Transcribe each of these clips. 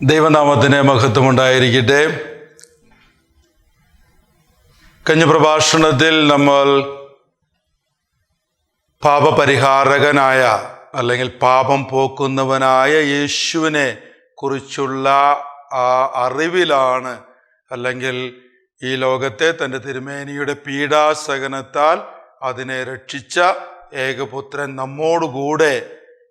ദൈവനാമത്തിന് മഹത്വമുണ്ടായിരിക്കട്ടെ. കഴിഞ്ഞ പ്രഭാഷണത്തിൽ നമ്മൾ പാപപരിഹാരകനായ അല്ലെങ്കിൽ പാപം പോക്കുന്നവനായ യേശുവിനെ കുറിച്ചുള്ള ആ അറിവിലാണ്, അല്ലെങ്കിൽ ഈ ലോകത്തെ തൻ്റെ തിരുമേനിയുടെ പീഡാസഹനത്താൽ അതിനെ രക്ഷിച്ച ഏകപുത്രൻ നമ്മോടുകൂടെ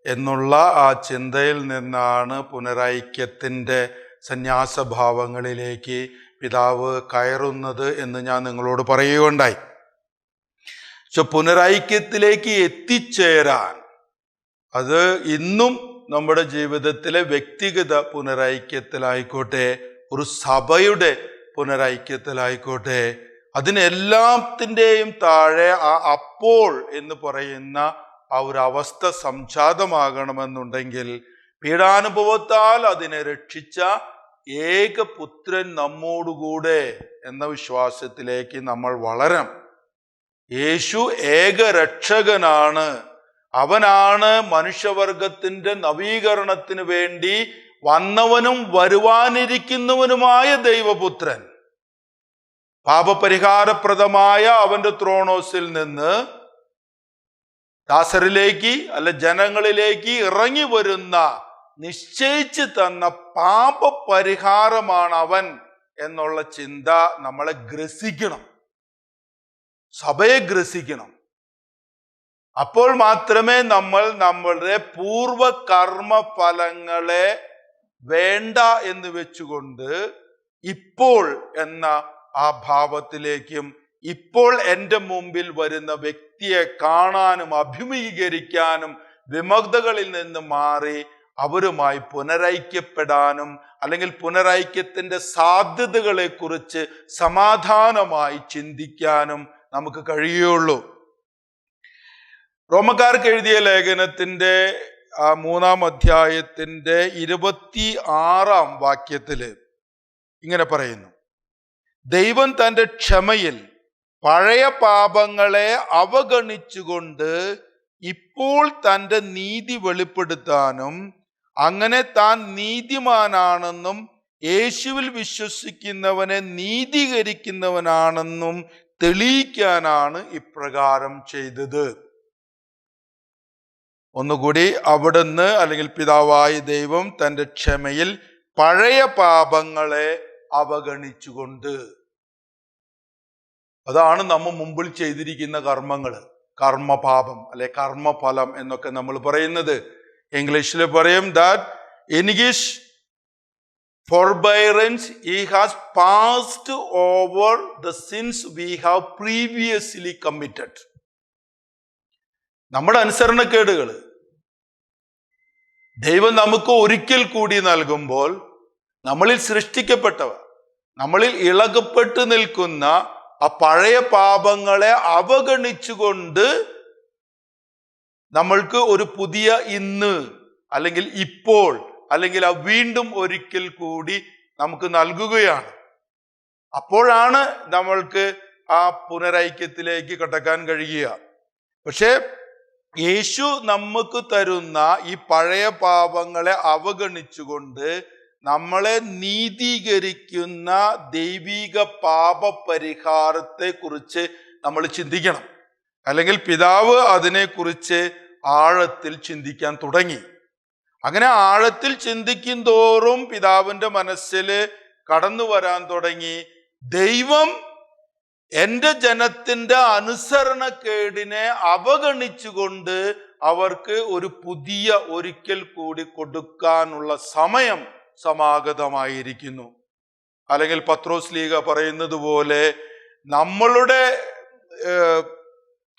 എന്നുള്ള ആ ചിന്തയിൽ നിന്നാണ് പുനരൈക്യത്തിൻ്റെ സന്യാസഭാവങ്ങളിലേക്ക് പിതാവ് കയറുന്നത് എന്ന് ഞാൻ നിങ്ങളോട് പറയുകയുണ്ടായി. പുനരൈക്യത്തിലേക്ക് എത്തിച്ചേരാൻ അത് ഇന്നും നമ്മുടെ ജീവിതത്തിലെ വ്യക്തിഗത പുനരൈക്യത്തിലായിക്കോട്ടെ, ഒരു സഭയുടെ പുനരൈക്യത്തിലായിക്കോട്ടെ, അതിനെല്ലാത്തിൻ്റെയും താഴെ ആ അപ്പോൾ എന്ന് പറയുന്ന ആ ഒരു അവസ്ഥ സംജാതമാകണമെന്നുണ്ടെങ്കിൽ പീഡാനുഭവത്താൽ അതിനെ രക്ഷിച്ച ഏകപുത്രൻ നമ്മോടുകൂടെ എന്ന വിശ്വാസത്തിലേക്ക് നമ്മൾ വളരണം. യേശു ഏകരക്ഷകനാണ്. അവനാണ് മനുഷ്യവർഗത്തിന്റെ നവീകരണത്തിന് വേണ്ടി വന്നവനും വരുവാനിരിക്കുന്നവനുമായ ദൈവപുത്രൻ. പാപപരിഹാരപ്രദമായ അവന്റെ ത്രോണോസിൽ നിന്ന് ദാസരിലേക്ക് അല്ല ജനങ്ങളിലേക്ക് ഇറങ്ങി വരുന്ന നിശ്ചയിച്ച് തന്ന പാപപരിഹാരമാണ് അവൻ എന്നുള്ള ചിന്ത നമ്മളെ ഗ്രസിക്കണം, സഭയെ ഗ്രസിക്കണം. അപ്പോൾ മാത്രമേ നമ്മൾ നമ്മളുടെ പൂർവകർമ്മ ഫലങ്ങളെ വേണ്ട എന്ന് വെച്ചുകൊണ്ട് ഇപ്പോൾ എന്ന ആ ഭാവത്തിലേക്കും ഇപ്പോൾ എൻ്റെ മുമ്പിൽ വരുന്ന വ്യക്തിയെ കാണാനും അഭിമുഖീകരിക്കാനും വിമുക്തകളിൽ നിന്ന് മാറി അവരുമായി പുനരൈക്യപ്പെടാനും അല്ലെങ്കിൽ പുനരൈക്യത്തിൻ്റെ സാധ്യതകളെ കുറിച്ച് സമാധാനമായി ചിന്തിക്കാനും നമുക്ക് കഴിയുള്ളൂ. റോമക്കാർക്ക് എഴുതിയ ലേഖനത്തിൻ്റെ 3-ാം അധ്യായത്തിൻ്റെ 26-ാം വാക്യത്തില് ഇങ്ങനെ പറയുന്നു: ദൈവം തൻ്റെ ക്ഷമയിൽ പഴയ പാപങ്ങളെ അവഗണിച്ചുകൊണ്ട് ഇപ്പോൾ തൻ്റെ നീതി വെളിപ്പെടുത്താനും അങ്ങനെ താൻ നീതിമാനാണെന്നും യേശുവിൽ വിശ്വസിക്കുന്നവനെ നീതീകരിക്കുന്നവനാണെന്നും തെളിയിക്കാനാണ് ഇപ്രകാരം ചെയ്തത്. ഒന്നുകൂടി, അവിടുന്ന് അല്ലെങ്കിൽ പിതാവായ ദൈവം തൻ്റെ ക്ഷമയിൽ പഴയ പാപങ്ങളെ അവഗണിച്ചുകൊണ്ട്, അതാണ് നമ്മൾ മുമ്പിൽ ചെയ്തിരിക്കുന്ന കർമ്മങ്ങൾ, കർമ്മപാപം അല്ലെ കർമ്മഫലം എന്നൊക്കെ നമ്മൾ പറയുന്നത്. ഇംഗ്ലീഷിൽ പറയും that in his forbearance he has passed over the sins we have previously committed. നമ്മുടെ അനുസരണക്കേടുകൾ ദൈവം നമുക്ക് ഒരിക്കൽ കൂടി നൽകുമ്പോൾ നമ്മളിൽ സൃഷ്ടിക്കപ്പെട്ടവ, നമ്മളിൽ ഇളകപ്പെട്ട് നിൽക്കുന്ന ആ പഴയ പാപങ്ങളെ അവഗണിച്ചുകൊണ്ട് നമ്മൾക്ക് ഒരു പുതിയ ഇന്ന് അല്ലെങ്കിൽ ഇപ്പോൾ അല്ലെങ്കിൽ ആ വീണ്ടും ഒരിക്കൽ കൂടി നമുക്ക് നൽകുകയാണ്. അപ്പോഴാണ് നമ്മൾക്ക് ആ പുനരൈക്യത്തിലേക്ക് കടക്കാൻ കഴിയുക. പക്ഷെ യേശു നമുക്ക് തരുന്ന ഈ പഴയ പാപങ്ങളെ അവഗണിച്ചുകൊണ്ട് നമ്മളെ നീതീകരിക്കുന്ന ദൈവിക പാപപരിഹാരത്തെ കുറിച്ച് നമ്മൾ ചിന്തിക്കണം. അല്ലെങ്കിൽ പിതാവ് അതിനെക്കുറിച്ച് ആഴത്തിൽ ചിന്തിക്കാൻ തുടങ്ങി. അങ്ങനെ ആഴത്തിൽ ചിന്തിക്കും തോറും പിതാവിൻ്റെ മനസ്സിൽ കടന്നു വരാൻ തുടങ്ങി, ദൈവം എൻ്റെ ജനത്തിൻ്റെ അനുസരണക്കേടിനെ അവഗണിച്ചുകൊണ്ട് അവർക്ക് ഒരു പുതിയ ഒരിക്കൽ കൂടി കൊടുക്കാനുള്ള സമയം സമാഗതമായിരിക്കുന്നു. അല്ലെങ്കിൽ പത്രോസ് ലീഗ പറയുന്നത് പോലെ നമ്മളുടെ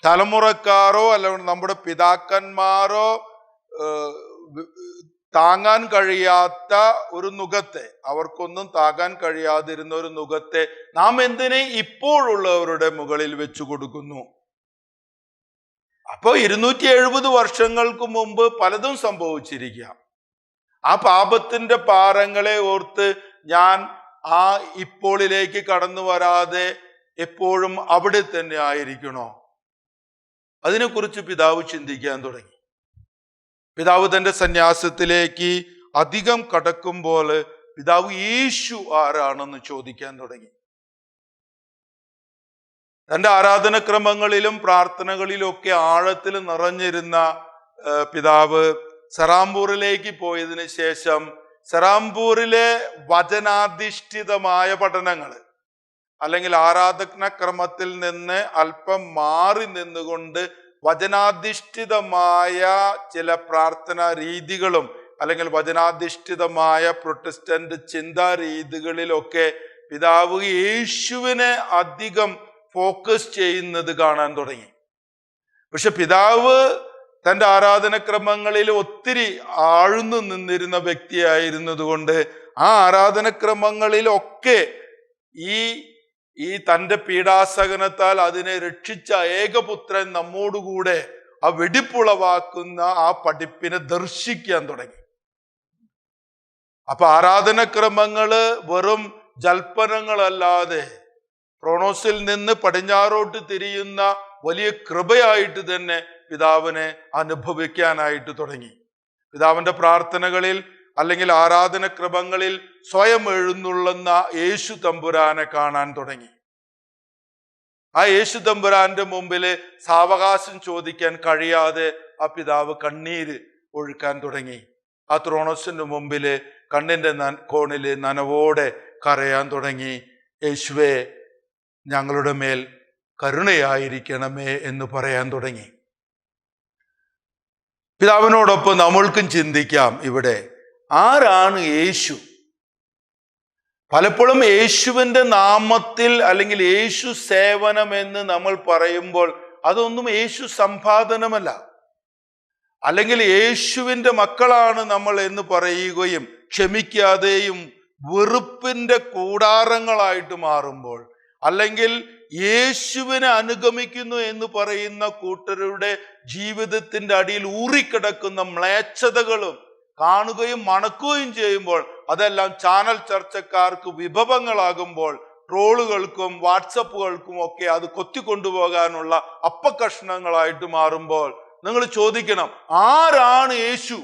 തലമുറക്കാരോ അല്ലെങ്കിൽ നമ്മുടെ പിതാക്കന്മാരോ താങ്ങാൻ കഴിയാത്ത ഒരു നുകത്തെ, അവർക്കൊന്നും താങ്ങാൻ കഴിയാതിരുന്ന ഒരു നുകത്തെ നാം എന്തിനെ ഇപ്പോഴുള്ളവരുടെ മുകളിൽ വെച്ചു കൊടുക്കുന്നു? അപ്പോൾ 270 വർഷങ്ങൾക്ക് മുമ്പ് പലതും സംഭവിച്ചിരിക്കാം. ആ പാപത്തിന്റെ പാരങ്ങളെ ഓർത്ത് ഞാൻ ആ ഇപ്പോളിലേക്ക് കടന്നു വരാതെ എപ്പോഴും അവിടെ തന്നെ ആയിരിക്കണോ? അതിനെക്കുറിച്ച് പിതാവ് ചിന്തിക്കാൻ തുടങ്ങി. പിതാവ് തൻ്റെ സന്യാസത്തിലേക്ക് അധികം കടക്കുമ്പോൾ പിതാവ് യേശു ആരാണെന്ന് ചോദിക്കാൻ തുടങ്ങി. തൻ്റെ ആരാധനക്രമങ്ങളിലും പ്രാർത്ഥനകളിലും ഒക്കെ ആഴത്തിൽ നിറഞ്ഞിരുന്ന പിതാവ് സെറാംപൂറിലേക്ക് പോയതിനു ശേഷം സെറാംപൂറിലെ വചനാധിഷ്ഠിതമായ പഠനങ്ങൾ അല്ലെങ്കിൽ ആരാധനാക്രമത്തിൽ നിന്ന് അല്പം മാറി നിന്നുകൊണ്ട് വചനാധിഷ്ഠിതമായ ചില പ്രാർത്ഥനാ രീതികളും അല്ലെങ്കിൽ വചനാധിഷ്ഠിതമായ പ്രൊട്ടസ്റ്റന്റ് ചിന്താ രീതികളിലൊക്കെ പിതാവ് യേശുവിനെ അധികം ഫോക്കസ് ചെയ്യുന്നത് കാണാൻ തുടങ്ങി. പക്ഷെ പിതാവ് തൻ്റെ ആരാധനക്രമങ്ങളിൽ ഒത്തിരി ആഴ്ന്നു നിന്നിരുന്ന വ്യക്തിയായിരുന്നത് കൊണ്ട് ആ ആരാധനക്രമങ്ങളിലൊക്കെ ഈ തൻ്റെ പീഡാസഹനത്താൽ അതിനെ രക്ഷിച്ച ഏകപുത്രൻ നമ്മോടുകൂടെ ആ വെടിപ്പുളവാക്കുന്ന ആ പഠിപ്പിനെ ദർശിക്കാൻ തുടങ്ങി. അപ്പൊ ആരാധനക്രമങ്ങള് വെറും ജൽപ്പനങ്ങളല്ലാതെ ക്രോണോസിൽ നിന്ന് പടിഞ്ഞാറോട്ട് തിരിയുന്ന വലിയ കൃപയായിട്ട് തന്നെ പിതാവിനെ അനുഭവിക്കാനായിട്ട് തുടങ്ങി. പിതാവിന്റെ പ്രാർത്ഥനകളിൽ അല്ലെങ്കിൽ ആരാധനക്രമങ്ങളിൽ സ്വയം എഴുന്നള്ളുന്ന യേശു തമ്പുരാനെ കാണാൻ തുടങ്ങി. ആ യേശു തമ്പുരാന്റെ മുമ്പില് സാവകാശം ചോദിക്കാൻ കഴിയാതെ ആ പിതാവ് കണ്ണീര് ഒഴുക്കാൻ തുടങ്ങി. ആ ത്രോണോസിന്റെ മുമ്പില് കണ്ണിന്റെ കോണില് നനവോടെ കരയാൻ തുടങ്ങി. യേശുവേ, ഞങ്ങളുടെ മേൽ കരുണയായിരിക്കണമേ എന്ന് പറയാൻ തുടങ്ങി. പിതാവിനോടൊപ്പം നമ്മൾക്കും ചിന്തിക്കാം, ഇവിടെ ആരാണ് യേശു? പലപ്പോഴും യേശുവിൻ്റെ നാമത്തിൽ അല്ലെങ്കിൽ യേശു സേവനം എന്ന് നമ്മൾ പറയുമ്പോൾ അതൊന്നും യേശു സമ്പാദനമല്ല. അല്ലെങ്കിൽ യേശുവിൻ്റെ മക്കളാണ് നമ്മൾ എന്ന് പറയുകയും ക്ഷമിക്കാതെയും വെറുപ്പിൻ്റെ കൂടാരങ്ങളായിട്ട് മാറുമ്പോൾ, അല്ലെങ്കിൽ യേശുവിനെ അനുഗമിക്കുന്നു എന്ന് പറയുന്ന കൂട്ടരുടെ ജീവിതത്തിന്റെ അടിയിൽ ഊറിക്കിടക്കുന്ന മ്ലേച്ഛതകളും കാണുകയും മണക്കുകയും ചെയ്യുമ്പോൾ, അതെല്ലാം ചാനൽ ചർച്ചക്കാർക്ക് വിഭവങ്ങളാകുമ്പോൾ, ട്രോളുകൾക്കും വാട്സപ്പുകൾക്കും ഒക്കെ അത് കൊത്തിക്കൊണ്ടുപോകാനുള്ള അപ്പക്കഷ്ണങ്ങളായിട്ട് മാറുമ്പോൾ നിങ്ങൾ ചോദിക്കണം, ആരാണ് യേശു?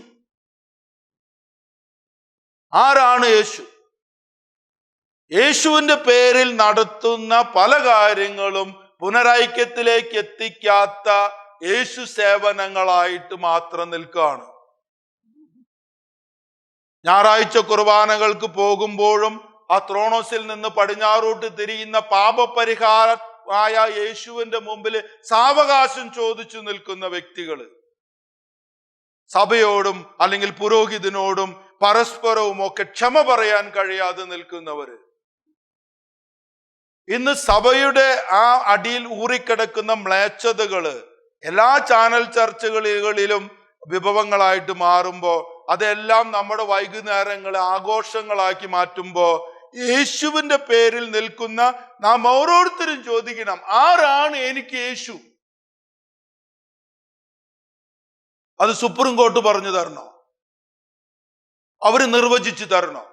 ആരാണ് യേശു? യേശുവിന്റെ പേരിൽ നടത്തുന്ന പല കാര്യങ്ങളും പുനരൈക്യത്തിലേക്ക് എത്തിക്കാത്ത യേശു സേവനങ്ങളായിട്ട് മാത്രം നിൽക്കുകയാണ്. ഞായറാഴ്ച കുർബാനകൾക്ക് പോകുമ്പോഴും ആ ത്രോണോസിൽ നിന്ന് പടിഞ്ഞാറോട്ട് തിരിയുന്ന പാപപരിഹാരമായ യേശുവിന്റെ മുമ്പിൽ സാവകാശം ചോദിച്ചു നിൽക്കുന്ന വ്യക്തികള്, സഭയോടും അല്ലെങ്കിൽ പുരോഹിതനോടും പരസ്പരവും ഒക്കെ ക്ഷമ പറയാൻ കഴിയാതെ നിൽക്കുന്നവര്, ഇന്ന് സഭയുടെ ആ അടിയിൽ ഊറിക്കിടക്കുന്ന മ്ലേച്ഛതകള് എല്ലാ ചാനൽ ചർച്ചകളിലും വിഭവങ്ങളായിട്ട് മാറുമ്പോൾ, അതെല്ലാം നമ്മുടെ വൈകുന്നേരങ്ങളെ ആഘോഷങ്ങളാക്കി മാറ്റുമ്പോൾ, യേശുവിന്റെ പേരിൽ നിൽക്കുന്ന നാം ഓരോരുത്തരും ചോദിക്കണം, ആരാണ് എനിക്ക് യേശു? അത് സുപ്രീം കോർട്ട് പറഞ്ഞു തരണോ? അവര് നിർവചിച്ചു തരണോ?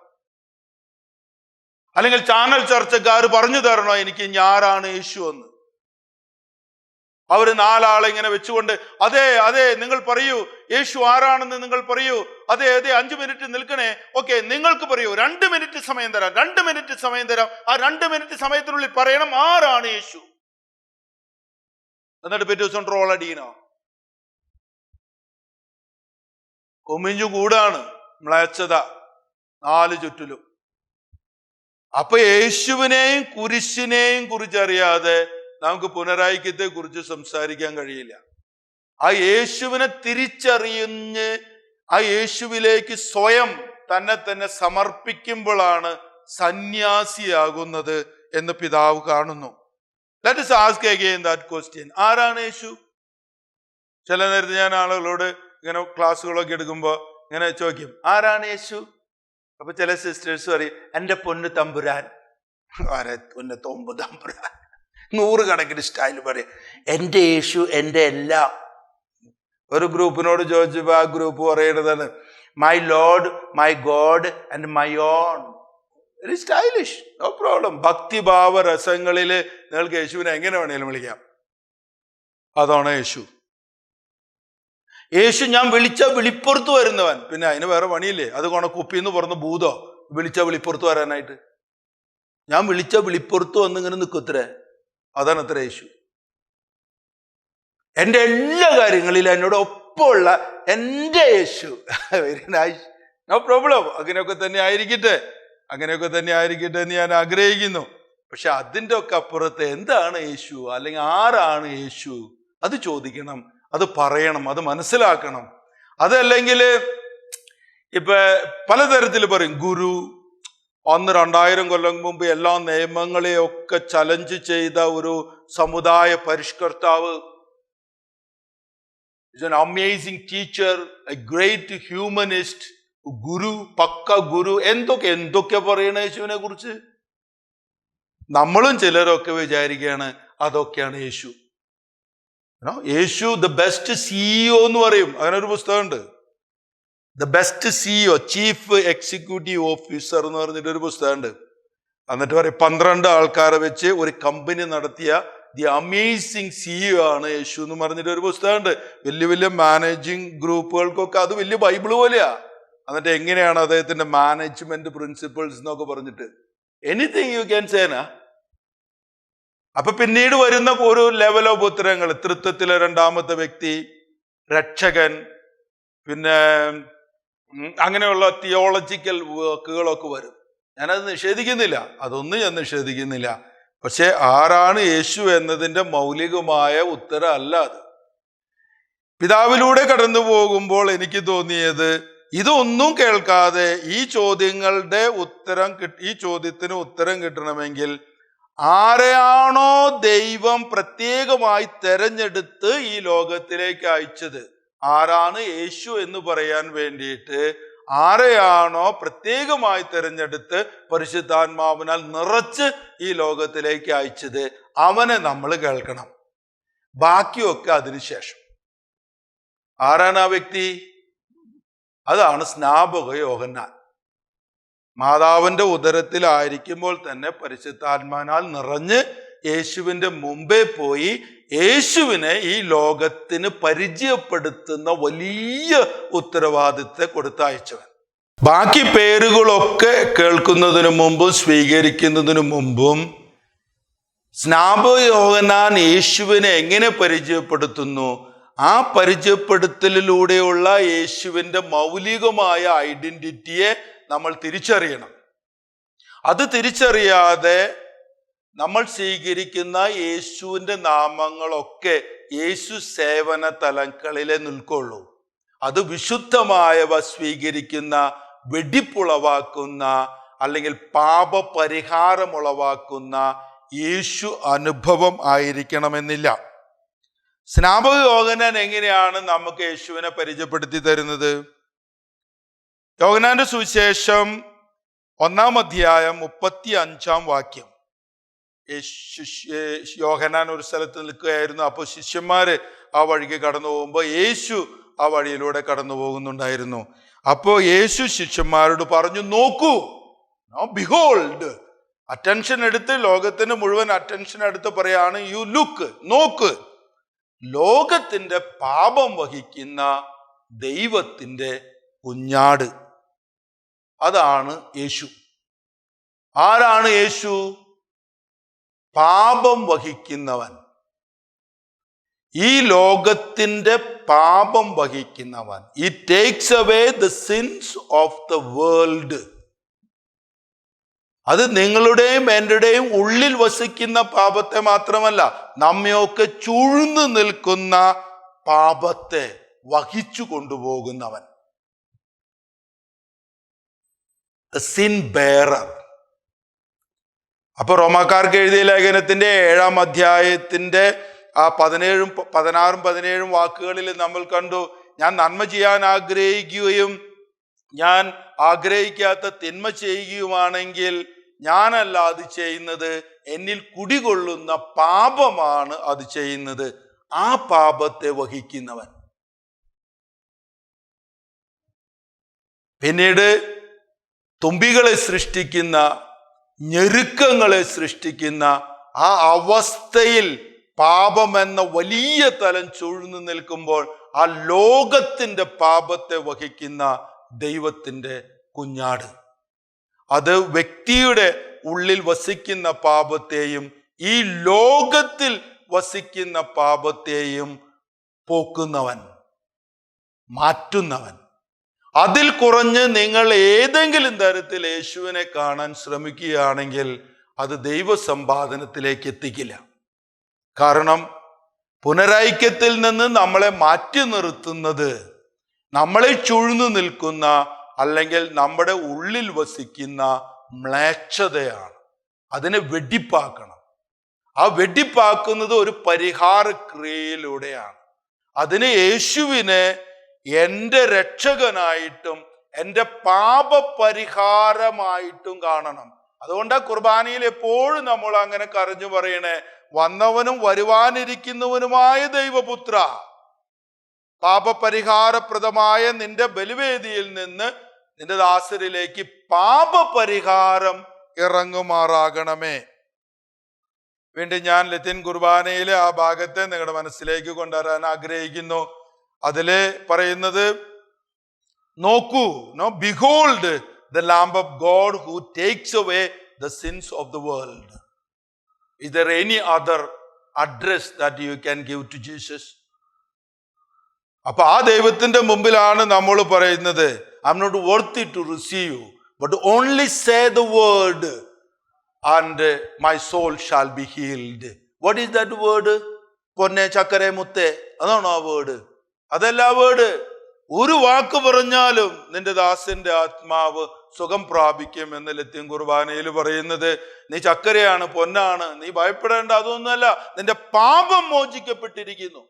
അല്ലെങ്കിൽ ചാനൽ ചർച്ചക്കാർ പറഞ്ഞു തരണോ എനിക്ക് ആരാണ് യേശു എന്ന്? അവര് നാലാളെ ഇങ്ങനെ വെച്ചുകൊണ്ട്, അതെ അതെ നിങ്ങൾ പറയൂ യേശു ആരാണെന്ന് നിങ്ങൾ പറയൂ, അതെ അതെ 5 മിനിറ്റ് നിൽക്കണേ, ഓക്കെ നിങ്ങൾക്ക് പറയൂ, 2 മിനിറ്റ് സമയം തരാം, 2 മിനിറ്റ് സമയം തരാം, ആ 2 മിനിറ്റ് സമയത്തിനുള്ളിൽ പറയണം ആരാണ് യേശു. എന്നിട്ട് പിറ്റേ ദിവസം ട്രോൾ അടിയനോ? കൊമ്മിഞ്ഞു കൂടാണ് മ്ലേച്ഛത 4 ചുറ്റിലും. അപ്പൊ യേശുവിനെയും കുരിശിനെയും കുറിച്ചറിയാതെ നമുക്ക് പുനരൈക്യത്തെ കുറിച്ച് സംസാരിക്കാൻ കഴിയില്ല. ആ യേശുവിനെ തിരിച്ചറിഞ്ഞ് ആ യേശുവിലേക്ക് സ്വയം തന്നെ സമർപ്പിക്കുമ്പോഴാണ് സന്യാസിയാകുന്നത് എന്ന് പിതാവ് കാണുന്നു. Let us ask again that question. ആരാണ് യേശു? ചില നേരത്തെ ഞാൻ ആളുകളോട് ഇങ്ങനെ ക്ലാസ്സുകളൊക്കെ എടുക്കുമ്പോൾ ഇങ്ങനെ ചോദിക്കും, ആരാണ് യേശു? അപ്പൊ ചില സിസ്റ്റേഴ്സ് പറയും, എൻ്റെ പൊന്നു തമ്പുരാൻ. ആരെ പൊന്നു തൊമ്പ് തമ്പുരാൻ? 100 കണക്കിന് സ്റ്റൈൽ പറയും, എൻ്റെ യേശു എൻ്റെ എല്ലാം. ഒരു ഗ്രൂപ്പിനോട് ചോദിച്ചപ്പോൾ ആ ഗ്രൂപ്പ് പറയണതാണ്, my lord, my god and my own. Very stylish, no problem. ഭക്തിഭാവ രസങ്ങളിൽ നിങ്ങൾക്ക് യേശുവിനെ എങ്ങനെ വേണേലും വിളിക്കാം. അതാണ് യേശു. യേശു ഞാൻ വിളിച്ച വിളിപ്പുറത്ത് വരുന്നവൻ. പിന്നെ അതിന് വേറെ പണിയില്ലേ? അത് കുപ്പിന്ന് പുറന്ന് ഭൂതോ വിളിച്ച വിളിപ്പുറത്ത് വരാനായിട്ട്? ഞാൻ വിളിച്ച വിളിപ്പുറത്ത് വന്നിങ്ങനെ നിൽക്കുത്രേ. അതാണ് അത്ര യേശു. എൻ്റെ എല്ലാ കാര്യങ്ങളിലും എന്നോട് ഒപ്പമുള്ള എൻ്റെ യേശു. Very nice, no problem. അങ്ങനെയൊക്കെ തന്നെ ആയിരിക്കട്ടെ, അങ്ങനെയൊക്കെ തന്നെ ആയിരിക്കട്ടെ എന്ന് ഞാൻ ആഗ്രഹിക്കുന്നു. പക്ഷെ അതിൻ്റെ ഒക്കെ അപ്പുറത്ത് എന്താണ് യേശു, അല്ലെങ്കിൽ ആരാണ് യേശു, അത് ചോദിക്കണം, അത് പറയണം, അത് മനസ്സിലാക്കണം. അതല്ലെങ്കിൽ ഇപ്പൊ പലതരത്തിൽ പറയും. ഗുരു, അന്ന് 2000 കൊല്ലം മുമ്പ് എല്ലാ നിയമങ്ങളെയൊക്കെ ചലഞ്ച് ചെയ്ത ഒരു സമുദായ പരിഷ്കർത്താവ്, is an amazing teacher, a great humanist, ഗുരു, പക്ക ഗുരു, എന്തൊക്കെ പറയണ യേശുവിനെ കുറിച്ച്. നമ്മളും ചിലരൊക്കെ വിചാരിക്കുകയാണ് അതൊക്കെയാണ് യേശു. യേശു ദ ബെസ്റ്റ് സിഇഒ എന്ന് പറയും. അങ്ങനെ ഒരു പുസ്തകമുണ്ട്, the best CEO, chief executive officer എന്ന് പറഞ്ഞിട്ടൊരു പുസ്തകമുണ്ട്. എന്നിട്ട് പറയും 12 ആൾക്കാരെ വെച്ച് ഒരു കമ്പനി നടത്തിയ ദി അമേസിങ് സിഇഒ ആണ് യേശു എന്ന് പറഞ്ഞിട്ട് ഒരു പുസ്തകമുണ്ട്. വലിയ വലിയ മാനേജിങ് ഗ്രൂപ്പുകൾക്കൊക്കെ അത് വലിയ ബൈബിള് പോലെയാ. എന്നിട്ട് എങ്ങനെയാണ് അദ്ദേഹത്തിന്റെ മാനേജ്മെന്റ് പ്രിൻസിപ്പിൾസ് എന്നൊക്കെ പറഞ്ഞിട്ട് എനിത്തിങ് യു ക്യാൻ സേ നാ. അപ്പൊ പിന്നീട് വരുന്ന ഒരു ലെവൽ ഓഫ് ഉത്തരങ്ങൾ, തൃത്വത്തിലെ 2ാമത്തെ വ്യക്തി, രക്ഷകൻ, പിന്നെ അങ്ങനെയുള്ള തിയോളജിക്കൽ വർക്കുകളൊക്കെ വരും. ഞാനത് നിഷേധിക്കുന്നില്ല, അതൊന്നും ഞാൻ നിഷേധിക്കുന്നില്ല. പക്ഷെ ആരാണ് യേശു എന്നതിൻ്റെ മൗലികമായ ഉത്തരം അല്ല അത്. പിതാവിലൂടെ കടന്നു പോകുമ്പോൾ എനിക്ക് തോന്നിയത്, ഇതൊന്നും കേൾക്കാതെ ഈ ചോദ്യത്തിന് ഉത്തരം കിട്ടണമെങ്കിൽ ആരെയാണോ ദൈവം പ്രത്യേകമായി തെരഞ്ഞെടുത്ത് ഈ ലോകത്തിലേക്ക് അയച്ചത്, ആരാണ് യേശു എന്ന് പറയാൻ വേണ്ടിയിട്ട് ആരെയാണോ പ്രത്യേകമായി തിരഞ്ഞെടുത്ത് പരിശുദ്ധാത്മാവിനാൽ നിറച്ച് ഈ ലോകത്തിലേക്ക് അയച്ചത്, അവനെ നമ്മൾ കേൾക്കണം. ബാക്കിയൊക്കെ അതിനുശേഷം. ആരാണ് ആ വ്യക്തി? അതാണ് സ്നാപക യോഹന്നാൻ. മാതാവിന്റെ ഉദരത്തിലായിരിക്കുമ്പോൾ തന്നെ പരിശുദ്ധാത്മാവിനാൽ നിറഞ്ഞ് യേശുവിന്റെ മുമ്പേ പോയി യേശുവിനെ ഈ ലോകത്തിന് പരിചയപ്പെടുത്തുന്ന വലിയ ഉത്തരവാദിത്തത്തെ കൊടുത്തയച്ചവൻ. ബാക്കി പേരുകളൊക്കെ കേൾക്കുന്നതിന് മുമ്പും സ്വീകരിക്കുന്നതിന് മുമ്പും സ്നാപക യോഹന്നാൻ യേശുവിനെ എങ്ങനെ പരിചയപ്പെടുത്തുന്നു, ആ പരിചയപ്പെടുത്തലിലൂടെയുള്ള യേശുവിൻ്റെ മൗലികമായ ഐഡന്റിറ്റിയെ നമ്മൾ തിരിച്ചറിയണം. അത് തിരിച്ചറിയാതെ നമ്മൾ സ്വീകരിക്കുന്ന യേശുവിൻ്റെ നാമങ്ങളൊക്കെ യേശു സേവന തലങ്ങളിലെ നിൽക്കുള്ളൂ. അത് വിശുദ്ധമായവ സ്വീകരിക്കുന്ന, വെടിപ്പുളവാക്കുന്ന, അല്ലെങ്കിൽ പാപപരിഹാരമുളവാക്കുന്ന യേശു അനുഭവം ആയിരിക്കണമെന്നില്ല. സ്നാപക യോഹന്നാൻ എങ്ങനെയാണ് നമുക്ക് യേശുവിനെ പരിചയപ്പെടുത്തി തരുന്നത്? യോഹന്നാന്റെ സുവിശേഷം 1-ാം അധ്യായം 35-ാം വാക്യം. യോഹന്നാൻ ഒരു സ്ഥലത്ത് നിൽക്കുകയായിരുന്നു. അപ്പോൾ ശിഷ്യന്മാര് ആ വഴിക്ക് കടന്നു പോകുമ്പോൾ യേശു ആ വഴിയിലൂടെ കടന്നു പോകുന്നുണ്ടായിരുന്നു. അപ്പോൾ യേശു ശിഷ്യന്മാരോട് പറഞ്ഞു, നോക്കൂ, ബിഹോൾഡ്. അറ്റൻഷൻ എടുത്ത്, ലോകത്തിന് മുഴുവൻ അറ്റൻഷൻ എടുത്ത് പറയാണ്, യു ലുക്ക്, നോക്ക്, ലോകത്തിന്റെ പാപം വഹിക്കുന്ന ദൈവത്തിന്റെ കുഞ്ഞാട്. അതാണ് യേശു. ആരാണ് യേശു? പാപം വഹിക്കുന്നവൻ, ഈ ലോകത്തിന്റെ പാപം വഹിക്കുന്നവൻ. He takes away the sins of the world. അത് നിങ്ങളുടെയും എൻ്റെയും ഉള്ളിൽ വസിക്കുന്ന പാപത്തെ മാത്രമല്ല, നമ്മയൊക്കെ ചൂഴ്ന്നു നിൽക്കുന്ന പാപത്തെ വഹിച്ചു കൊണ്ടുപോകുന്നവൻ, സിൻ ബെയറർ. അപ്പൊ റോമാക്കാർക്ക് എഴുതിയ ലേഖനത്തിന്റെ 7-ാം അധ്യായത്തിന്റെ ആ 16-17 വാക്കുകളിൽ നമ്മൾ കണ്ടു, ഞാൻ നന്മ ചെയ്യാൻ ആഗ്രഹിക്കുകയും ഞാൻ ആഗ്രഹിക്കാത്ത തിന്മ ചെയ്യുകയുമാണെങ്കിൽ ഞാനല്ല അത് ചെയ്യുന്നത്, എന്നിൽ കുടികൊള്ളുന്ന പാപമാണ് അത് ചെയ്യുന്നത്. ആ പാപത്തെ വഹിക്കുന്നവൻ. പിന്നീട് തുമ്പികളെ സൃഷ്ടിക്കുന്ന, ഞെരുക്കങ്ങളെ സൃഷ്ടിക്കുന്ന ആ അവസ്ഥയിൽ പാപമെന്ന വലിയ തലം ചൂഴ്ന്നു നിൽക്കുമ്പോൾ ആ ലോകത്തിന്റെ പാപത്തെ വഹിക്കുന്ന ദൈവത്തിന്റെ കുഞ്ഞാട്. അത് വ്യക്തിയുടെ ഉള്ളിൽ വസിക്കുന്ന പാപത്തെയും ഈ ലോകത്തിൽ വസിക്കുന്ന പാപത്തെയും പോക്കുന്നവൻ, മാറ്റുന്നവൻ. അതിൽ കുറഞ്ഞ് നിങ്ങൾ ഏതെങ്കിലും തരത്തിൽ യേശുവിനെ കാണാൻ ശ്രമിക്കുകയാണെങ്കിൽ അത് ദൈവസമ്പാദനത്തിലേക്ക് എത്തിക്കില്ല. കാരണം പുനരൈക്യത്തിൽ നിന്ന് നമ്മളെ മാറ്റി നിർത്തുന്നത് നമ്മളെ ചുഴ്ന്നു നിൽക്കുന്ന അല്ലെങ്കിൽ നമ്മുടെ ഉള്ളിൽ വസിക്കുന്ന മ്ലേച്ഛതയാണ്. അതിനെ വെടിപ്പാക്കണം. ആ വെടിപ്പാക്കുന്നത് ഒരു പരിഹാര ക്രിയയിലൂടെയാണ്. അതിന് യേശുവിനെ എൻ്റെ രക്ഷകനായിട്ടും എൻ്റെ പാപപരിഹാരമായിട്ടും കാണണം. അതുകൊണ്ടാണ് കുർബാനയിൽ എപ്പോഴും നമ്മൾ അങ്ങനെ കരഞ്ഞു പറയണേ, വന്നവനും വരുവാനിരിക്കുന്നവനുമായ ദൈവപുത്ര, പാപപരിഹാരപ്രദമായ നിന്റെ ബലിവേദിയിൽ നിന്ന് നിന്റെ ദാസരിലേക്ക് പാപപരിഹാരം ഇറങ്ങുമാറാകണമേ. വീണ്ടും ഞാൻ ലത്തീൻ കുർബാനയിലെ ആ ഭാഗത്തെ നിങ്ങളുടെ മനസ്സിലേക്ക് കൊണ്ടുവരാൻ ആഗ്രഹിക്കുന്നു. അതില് പറയുന്നത്, നോക്കൂ, behold the Lamb of God who takes away the sins of the world. Is there any other address that you can give to Jesus? അപ്പൊ ആ ദൈവത്തിന്റെ മുമ്പിലാണ് നമ്മൾ പറയുന്നത്, I'm not worthy to receive you, but only say the word and my soul shall be healed. What is that word? പൊന്നെ ചക്കരെ മുത്തേ, അതാണോ ആ വേർഡ്? അതല്ല വേർഡ്. ഒരു വാക്ക് പറഞ്ഞാലും നിന്റെ ദാസന്റെ ആത്മാവ് സുഖം പ്രാപിക്കും എന്ന് ലത്തീൻ കുർബാനയിൽ പറയുന്നത്. നീ ചക്കരയാണ്, പൊന്നാണ്, നീ ഭയപ്പെടേണ്ട, അതൊന്നുമല്ല. നിന്റെ പാപം മോചിക്കപ്പെട്ടിരിക്കുന്നു.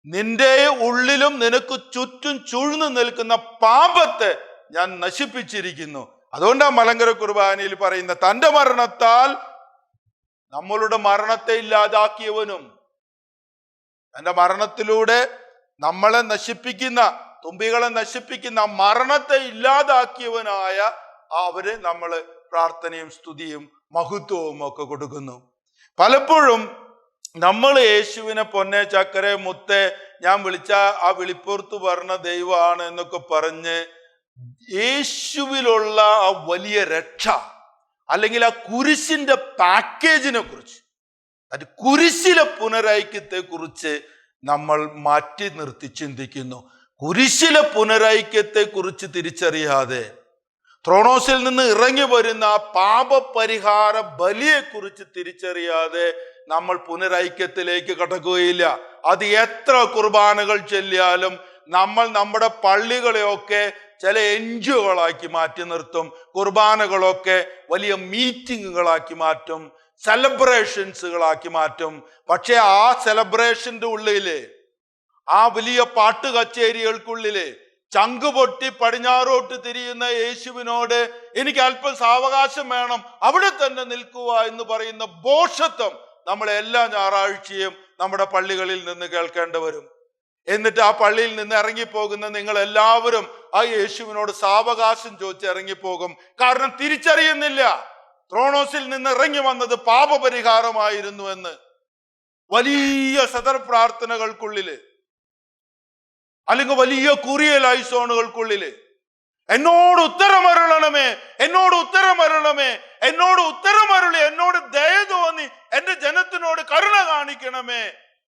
നിന്റെ ഉള്ളിലും നിനക്ക് ചുറ്റും ചുഴ്ന്നു നിൽക്കുന്ന പാപത്തെ ഞാൻ നശിപ്പിച്ചിരിക്കുന്നു. അതുകൊണ്ടാണ് മലങ്കര കുർബാനയിൽ പറയുന്ന, തന്റെ മരണത്താൽ നമ്മളുടെ മരണത്തെ ഇല്ലാതാക്കിയവനും, തന്റെ മരണത്തിലൂടെ നമ്മളെ നശിപ്പിക്കുന്ന, തുമ്പികളെ നശിപ്പിക്കുന്ന മരണത്തെ ഇല്ലാതാക്കിയവനായ അവര് നമ്മൾ പ്രാർത്ഥനയും സ്തുതിയും മഹത്വവും ഒക്കെ കൊടുക്കുന്നു. പലപ്പോഴും നമ്മൾ യേശുവിനെ പൊന്നെ ചക്കരെ മുത്തേ, ഞാൻ വിളിച്ച ആ വിളിപ്പുറത്ത് പറഞ്ഞ ദൈവമാണ് എന്നൊക്കെ പറഞ്ഞ് യേശുവിലുള്ള ആ വലിയ രക്ഷ അല്ലെങ്കിൽ ആ കുരിശിന്റെ പാക്കേജിനെ കുറിച്ച്, അത് കുരിശിലെ പുനരൈക്യത്തെ കുറിച്ച് നമ്മൾ മാറ്റി നിർത്തി ചിന്തിക്കുന്നു. കുരിശിലെ പുനരൈക്യത്തെ കുറിച്ച് തിരിച്ചറിയാതെ, ത്രോണോസിൽ നിന്ന് ഇറങ്ങി വരുന്ന ആ പാപപരിഹാര ബലിയെ കുറിച്ച് തിരിച്ചറിയാതെ നമ്മൾ പുനരൈക്യത്തിലേക്ക് കടക്കുകയില്ല. അത് എത്ര കുർബാനകൾ ചൊല്ലിയാലും നമ്മൾ നമ്മുടെ പള്ളികളെയൊക്കെ ചില എൻജിഒകളാക്കി മാറ്റി നിർത്തും. കുർബാനകളൊക്കെ വലിയ മീറ്റിങ്ങുകളാക്കി മാറ്റും, സെലിബ്രേഷൻസുകളാക്കി മാറ്റും. പക്ഷെ ആ സെലിബ്രേഷന്റെ ഉള്ളില്, ആ വലിയ പാട്ട് കച്ചേരികൾക്കുള്ളില് ചങ്ക് പൊട്ടി പടിഞ്ഞാറോട്ട് തിരിയുന്ന യേശുവിനോട് എനിക്ക് അല്പം സാവകാശം വേണം, അവിടെ തന്നെ നിൽക്കുക എന്ന് പറയുന്ന ഭോഷത്വം നമ്മൾ എല്ലാ ഞായറാഴ്ചയും നമ്മുടെ പള്ളികളിൽ നിന്ന് കേൾക്കേണ്ടി വരും. എന്നിട്ട് ആ പള്ളിയിൽ നിന്ന് ഇറങ്ങിപ്പോകുന്ന നിങ്ങൾ എല്ലാവരും ആ യേശുവിനോട് സാവകാശം ചോദിച്ച് ഇറങ്ങിപ്പോകും. കാരണം തിരിച്ചറിയുന്നില്ല ത്രോണോസിൽ നിന്ന് ഇറങ്ങി വന്നത് പാപപരിഹാരമായിരുന്നു എന്ന്. വലിയ സദർ പ്രാർത്ഥനകൾക്കുള്ളില് അല്ലെങ്കിൽ വലിയ കുറിയൽ ഐസോണുകൾക്കുള്ളില് എന്നോട് ഉത്തരമരുളണമേ, എന്നോട് ഉത്തരമരുളണമേ, എന്നോട് ഉത്തരമരുളി, എന്നോട് ദയ തോന്നി എന്റെ ജനത്തിനോട് കരുണ കാണിക്കണമേ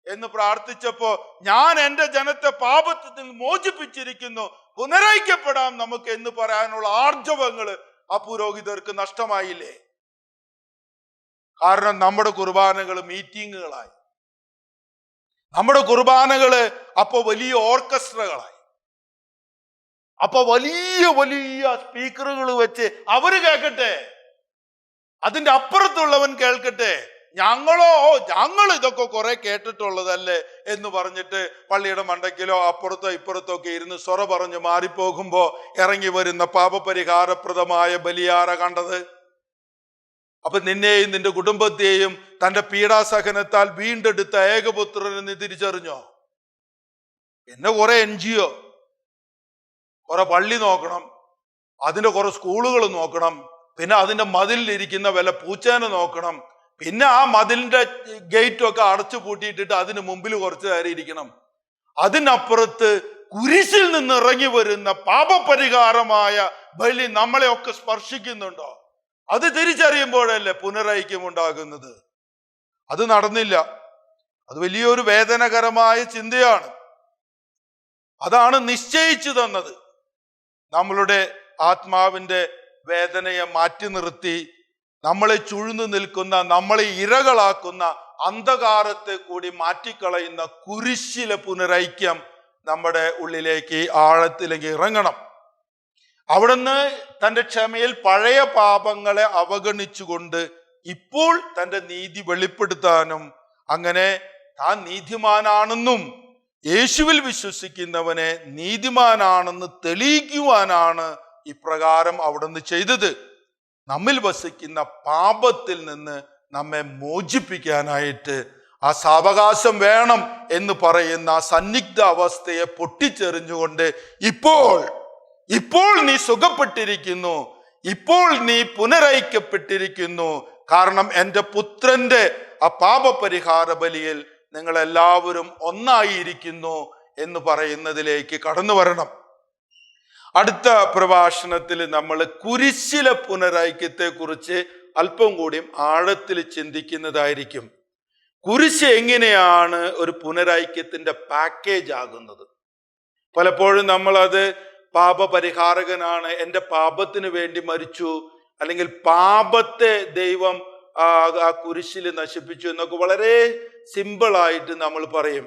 എന്ന് പ്രാർത്ഥിച്ചപ്പോ, ഞാൻ എന്റെ ജനത്തെ പാപത്തിൽ നിന്ന് മോചിപ്പിച്ചിരിക്കുന്നു, പുനരൈക്യപ്പെടാം നമുക്ക് എന്ന് പറയാനുള്ള ആർജവങ്ങള് ആ പുരോഹിതർക്ക് നഷ്ടമായില്ലേ? കാരണം നമ്മുടെ കുർബാനകൾ മീറ്റിങ്ങുകളായി, നമ്മുടെ കുർബാനകള് അപ്പൊ വലിയ ഓർക്കസ്ട്രകളായി, അപ്പൊ വലിയ വലിയ സ്പീക്കറുകൾ വെച്ച് അവര് കേൾക്കട്ടെ, അതിന്റെ അപ്പുറത്തുള്ളവൻ കേൾക്കട്ടെ, ഞങ്ങൾ ഇതൊക്കെ കുറെ കേട്ടിട്ടുള്ളതല്ലേ എന്ന് പറഞ്ഞിട്ട് പള്ളിയുടെ മണ്ടയ്ക്കിലോ അപ്പുറത്തോ ഇപ്പുറത്തോ ഒക്കെ ഇരുന്ന് സ്വറ പറഞ്ഞു മാറിപ്പോകുമ്പോ ഇറങ്ങി വരുന്ന പാപപരിഹാരപ്രദമായ ബലിയാര കണ്ടത്. അപ്പൊ നിന്നെയും നിന്റെ കുടുംബത്തെയും തന്റെ പീഡാസഹനത്താൽ വീണ്ടെടുത്ത ഏകപുത്രനെ നീ തിരിച്ചറിഞ്ഞോ? പിന്നെ കുറെ NGO, കുറെ പള്ളി നോക്കണം, അതിന്റെ കുറെ സ്കൂളുകൾ നോക്കണം, പിന്നെ അതിന്റെ മതിലിരിക്കുന്ന വല്ല പൂച്ചേനെ നോക്കണം, പിന്നെ ആ മതിലിന്റെ ഗേറ്റ് ഒക്കെ അടച്ചു പൂട്ടിയിട്ടിട്ട് അതിന് മുമ്പിൽ കുറച്ച് നേരം ഇരിക്കണം. അതിനപ്പുറത്ത് കുരിശിൽ നിന്ന് ഇറങ്ങി വരുന്ന പാപപരിഹാരമായ ബലി നമ്മളെയൊക്കെ സ്പർശിക്കുന്നുണ്ടോ? അത് തിരിച്ചറിയുമ്പോഴല്ലേ പുനരൈക്യം ഉണ്ടാകുന്നത്. അത് നടന്നില്ല. അത് വലിയൊരു വേദനകരമായ ചിന്തയാണ്. അതാണ് നിശ്ചയിച്ചു തന്നത്. നമ്മളുടെ ആത്മാവിന്റെ വേദനയെ മാറ്റി നിർത്തി നമ്മളെ ചുഴ്ന്നു നിൽക്കുന്ന, നമ്മളെ ഇരകളാക്കുന്ന അന്ധകാരത്തെ കൂടി മാറ്റിക്കളയുന്ന കുരിശിലെ പുനരൈക്യം നമ്മുടെ ഉള്ളിലേക്ക് ആഴത്തിലേക്ക് ഇറങ്ങണം. അവിടുന്ന് തൻ്റെ ക്ഷമയിൽ പഴയ പാപങ്ങളെ അവഗണിച്ചുകൊണ്ട് ഇപ്പോൾ തൻ്റെ നീതി വെളിപ്പെടുത്താനും അങ്ങനെ താൻ നീതിമാനാണെന്നും യേശുവിൽ വിശ്വസിക്കുന്നവനെ നീതിമാനാണെന്ന് തെളിയിക്കുവാനാണ് ഇപ്രകാരം അവിടുന്ന് ചെയ്തത്. നമ്മിൽ വസിക്കുന്ന പാപത്തിൽ നിന്ന് നമ്മെ മോചിപ്പിക്കാനായിട്ട് ആ സാവകാശം വേണം എന്ന് പറയുന്ന ആ സന്നിഗ്ധ അവസ്ഥയെ പൊട്ടിച്ചെറിഞ്ഞുകൊണ്ട് ഇപ്പോൾ നീ സുഖപ്പെട്ടിരിക്കുന്നു, ഇപ്പോൾ നീ പുനരൈക്യപ്പെട്ടിരിക്കുന്നു, കാരണം എൻ്റെ പുത്രന്റെ ആ പാപപരിഹാര ബലിയിൽ നിങ്ങൾ എല്ലാവരും ഒന്നായിരിക്കുന്നു എന്ന് പറയുന്നതിലേക്ക് കടന്നു വരണം. അടുത്ത പ്രഭാഷണത്തിൽ നമ്മൾ കുരിശിലെ പുനരൈക്യത്തെ കുറിച്ച് അല്പം കൂടിയും ആഴത്തിൽ ചിന്തിക്കുന്നതായിരിക്കും. കുരിശ് എങ്ങനെയാണ് ഒരു പുനരൈക്യത്തിന്റെ പാക്കേജ് ആകുന്നത്? പലപ്പോഴും നമ്മളത് പാപപരിഹാരകനാണ്, എൻ്റെ പാപത്തിന് വേണ്ടി മരിച്ചു, അല്ലെങ്കിൽ പാപത്തെ ദൈവം ആ കുരിശിൽ നശിപ്പിച്ചു എന്നൊക്കെ വളരെ സിമ്പിളായിട്ട് നമ്മൾ പറയും.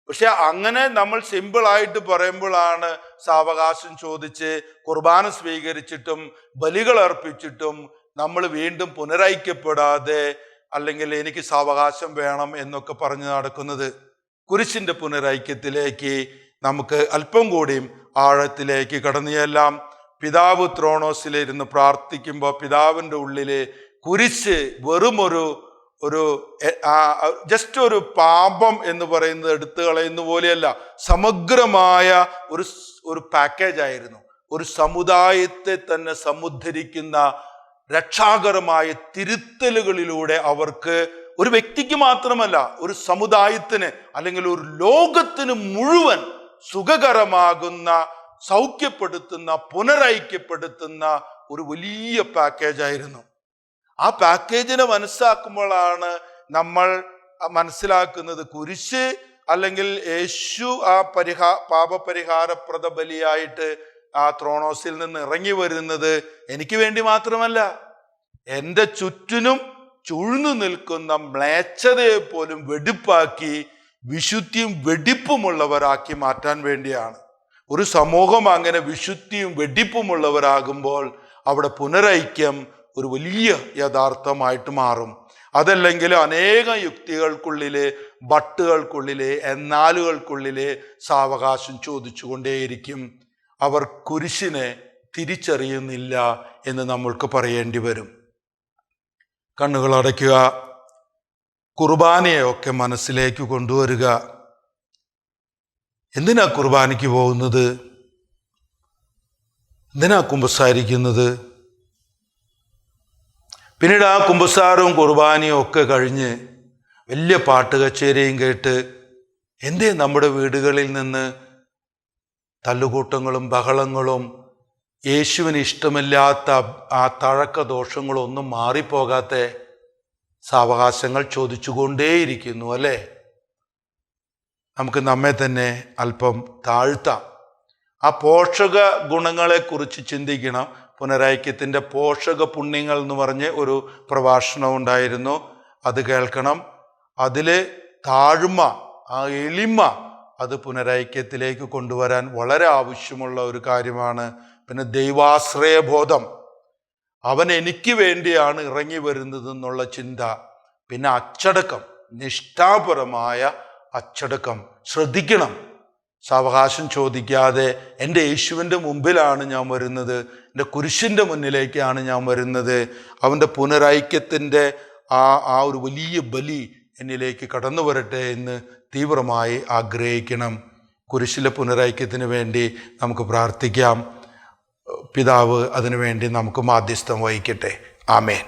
പക്ഷെ അങ്ങനെ നമ്മൾ സിമ്പിളായിട്ട് പറയുമ്പോഴാണ് സാവകാശം ചോദിച്ച് കുർബാന സ്വീകരിച്ചിട്ടും ബലികൾ അർപ്പിച്ചിട്ടും നമ്മൾ വീണ്ടും പുനരൈക്യപ്പെടാതെ, അല്ലെങ്കിൽ എനിക്ക് സാവകാശം വേണം എന്നൊക്കെ പറഞ്ഞു നടക്കുന്നത്. കുരിശിന്റെ പുനരൈക്യത്തിലേക്ക് നമുക്ക് അല്പം കൂടിയും ആഴത്തിലേക്ക് കടന്നു ചെല്ലാം. പിതാവ് ത്രോണോസിലിരുന്ന് പ്രാർത്ഥിക്കുമ്പോൾ പിതാവിൻ്റെ ഉള്ളില് കുരിശ് വെറും ഒരു ജസ്റ്റ് ഒരു പാപം എന്ന് പറയുന്നത് എടുത്തു കളയുന്ന പോലെയല്ല, സമഗ്രമായ ഒരു പാക്കേജ് ആയിരുന്നു. ഒരു സമുദായത്തെ തന്നെ സമുദ്ധരിക്കുന്ന രക്ഷാകരമായ തിരുത്തലുകളിലൂടെ അവർക്ക്, ഒരു വ്യക്തിക്ക് മാത്രമല്ല, ഒരു സമുദായത്തിന് അല്ലെങ്കിൽ ഒരു ലോകത്തിന് മുഴുവൻ സുഖകരമാകുന്ന, സൗഖ്യപ്പെടുത്തുന്ന, പുനരൈക്യപ്പെടുത്തുന്ന ഒരു വലിയ പാക്കേജ് ആയിരുന്നു. ആ പാക്കേജിനെ മനസ്സിലാക്കുമ്പോഴാണ് നമ്മൾ മനസ്സിലാക്കുന്നത് കുരിശ് അല്ലെങ്കിൽ യേശു ആ പാപപരിഹാരപ്രദ ബലിയായിട്ട് ആ ത്രോണോസിൽ നിന്ന് ഇറങ്ങി വരുന്നത് എനിക്ക് വേണ്ടി മാത്രമല്ല, എൻ്റെ ചുറ്റിനും ചുഴ്ന്നു നിൽക്കുന്ന മ്ലേച്ഛതയെ പോലും വെടിപ്പാക്കി വിശുദ്ധിയും വെടിപ്പുമുള്ളവരാക്കി മാറ്റാൻ വേണ്ടിയാണ്. ഒരു സമൂഹം അങ്ങനെ വിശുദ്ധിയും വെടിപ്പുമുള്ളവരാകുമ്പോൾ അവിടെ പുനരൈക്യം ഒരു വലിയ യഥാർത്ഥമായിട്ട് മാറും. അതല്ലെങ്കിൽ അനേകം യുക്തികൾക്കുള്ളിലെ, ബട്ടുകൾക്കുള്ളിലെ, എന്നാലുകൾക്കുള്ളിലെ സാവകാശം ചോദിച്ചുകൊണ്ടേയിരിക്കും. അവർ കുരിശിനെ തിരിച്ചറിയുന്നില്ല എന്ന് നമ്മൾക്ക് പറയേണ്ടി വരും. കണ്ണുകൾ അടയ്ക്കുക, കുർബാനയൊക്കെ മനസ്സിലേക്ക് കൊണ്ടുവരിക. എന്തിനാ കുർബാനയ്ക്ക് പോകുന്നത്? എന്തിനാ കുമ്പസാരിക്കുന്നത്? പിന്നീട് ആ കുമ്പസാരവും കുർബാനയും ഒക്കെ കഴിഞ്ഞ് വലിയ പാട്ട് കച്ചേരിയും കേട്ട് എന്തേ നമ്മുടെ വീടുകളിൽ നിന്ന് തല്ലുകൂട്ടങ്ങളും ബഹളങ്ങളും യേശുവിന് ഇഷ്ടമില്ലാത്ത ആ തഴക്ക ദോഷങ്ങളൊന്നും മാറിപ്പോകാത്ത സാവകാശങ്ങൾ ചോദിച്ചുകൊണ്ടേയിരിക്കുന്നു അല്ലേ? നമുക്ക് നമ്മെ തന്നെ അല്പം താഴ്ത്താം. ആ പോഷക ഗുണങ്ങളെക്കുറിച്ച് ചിന്തിക്കണം. പുനരൈക്യത്തിൻ്റെ പോഷക പുണ്യങ്ങൾ എന്ന് പറഞ്ഞ് ഒരു പ്രഭാഷണം ഉണ്ടായിരുന്നു, അത് കേൾക്കണം. അതിൽ താഴ്മ, ആ എളിമ, അത് പുനരൈക്യത്തിലേക്ക് കൊണ്ടുവരാൻ വളരെ ആവശ്യമുള്ള ഒരു കാര്യമാണ്. പിന്നെ ദൈവാശ്രയബോധം, അവൻ എനിക്ക് വേണ്ടിയാണ് ഇറങ്ങി വരുന്നത് എന്നുള്ള ചിന്ത. പിന്നെ അച്ചടക്കം, നിഷ്ഠാപരമായ അച്ചടക്കം. ശ്രദ്ധിക്കണം, സാവകാശം ചോദിക്കാതെ എൻ്റെ യേശുവിൻ്റെ മുമ്പിലാണ് ഞാൻ വരുന്നത്, എൻ്റെ കുരിശിൻ്റെ മുന്നിലേക്കാണ് ഞാൻ വരുന്നത്, അവൻ്റെ പുനരൈക്യത്തിൻ്റെ ആ ഒരു വലിയ ബലി എന്നിലേക്ക് കടന്നു വരട്ടെ എന്ന് തീവ്രമായി ആഗ്രഹിക്കണം. കുരിശിലെ പുനരൈക്യത്തിന് വേണ്ടി നമുക്ക് പ്രാർത്ഥിക്കാം. പിതാവ് അതിനു വേണ്ടി നമുക്ക് മാധ്യസ്ഥം വഹിക്കട്ടെ. ആമേൻ.